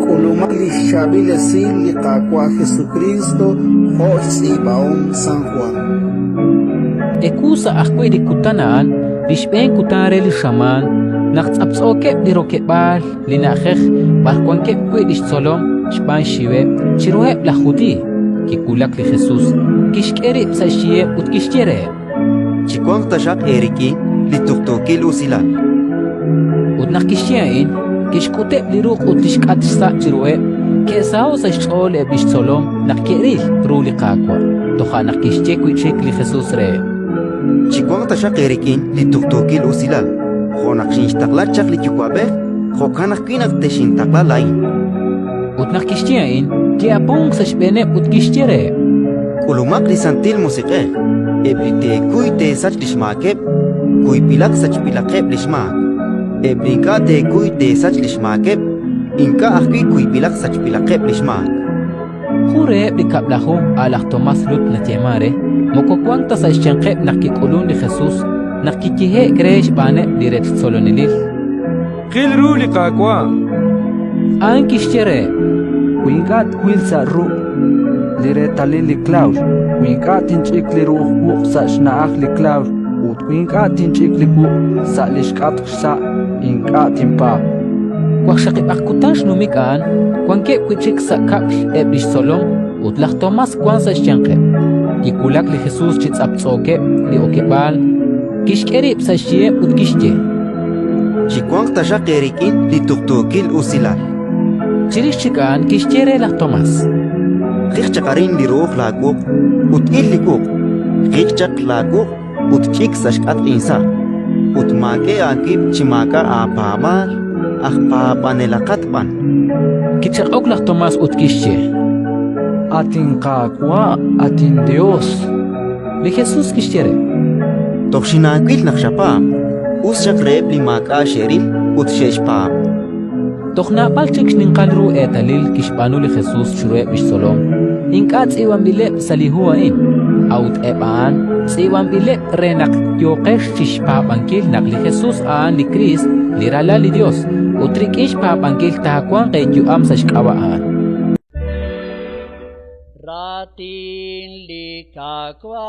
Kulumak li Shabil Esil li Kakwa Jesucristo, Jos y Baon San Juan. Ekusa akwe di kutanaan, lishben kutare li shaman, naqtsapsoke di rokebal, li nakhekh, barkwanke kwe di solom, shban shiwe, chiruhe la judi, kikulak li Jesus, kishkeri psashie ut kishkere. Chikwang tashak eriki li tuktokil usilal. Ut nakishyain, kishkute li ruq ut lishkatsa chiruhe, kesao sa shol e bish solom, nakkeril ruli kakwa, toha nakishche kwichek li Jesus re. Chikwang tashak erikin li tuktokil usilal. Khonak shinshtakla chak li chukwabe, khokanak kinak te shintakla lain. Ut nakishyain, ki apong sa shbene ut kishkere. Ulumak li santil musiqe. Ebrite kuy te sach lishmakeb, kuy pilak sach pilakeb lishmak. Ebrika te kuy te sach lishmakeb, inka akwi kuy pilak sach pilakeb lishmak. Jure bikablahu alak Tomas Lut na tiamare, mokokwang ta sa isyankeb nakikulun ni Jesus, nakikihe kresh bane diret solonilil. Kilru li kakwa. An kishtire, Wingat kwil sa ru liretalin li klaus. Wingat tinchik li ruh buq sa shnaach li klaus. Ut wingat tinchik li buq sa lishkat sa ingat timpa. wakshakip akutan shnumikan, kwanke kwichik sa kapl eblish solom, utlach Tomas kwan sa isyankeb. Kikulak li Jesus chitsaptsoke li okebal, kishkerib sa shie ut kishje. Chikwang tashak erikin li tuktokil usilal. Chirishikan kishkere la Tomas. Khikchakarin li ruh laguk, ut illikuk. Khikchak laguk, ut chik sashkat insa. Ut make akib chimaka apamal, akpapanelakatpan. Kichakok la Tomas ut kishje. Atin kakwa, atin Dios. Li Jesus kishkere. Tokshinakil nakshapam. Usyak reb li maka sheril, ut sheshpam. Tokhna palchik ninqalru etalil kishpanu li Jesus shurue bish solom. Inkats iwan bilep salihuain. Aut eban, iwan bilep renak yokesh shishpapankil nak li Jesus aan li Chris li rala li Dios. Utrikish papankil tahakwan kay am sa shkawaan. Ratin likakwa.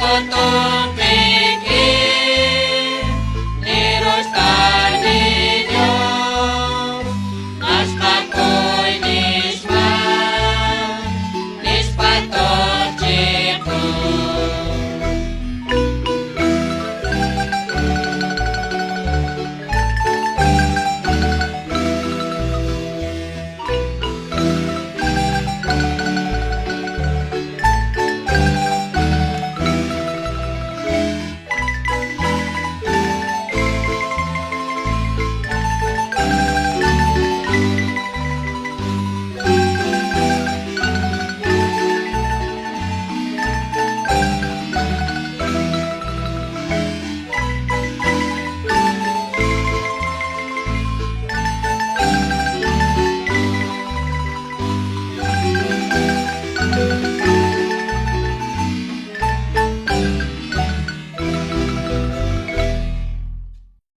Koto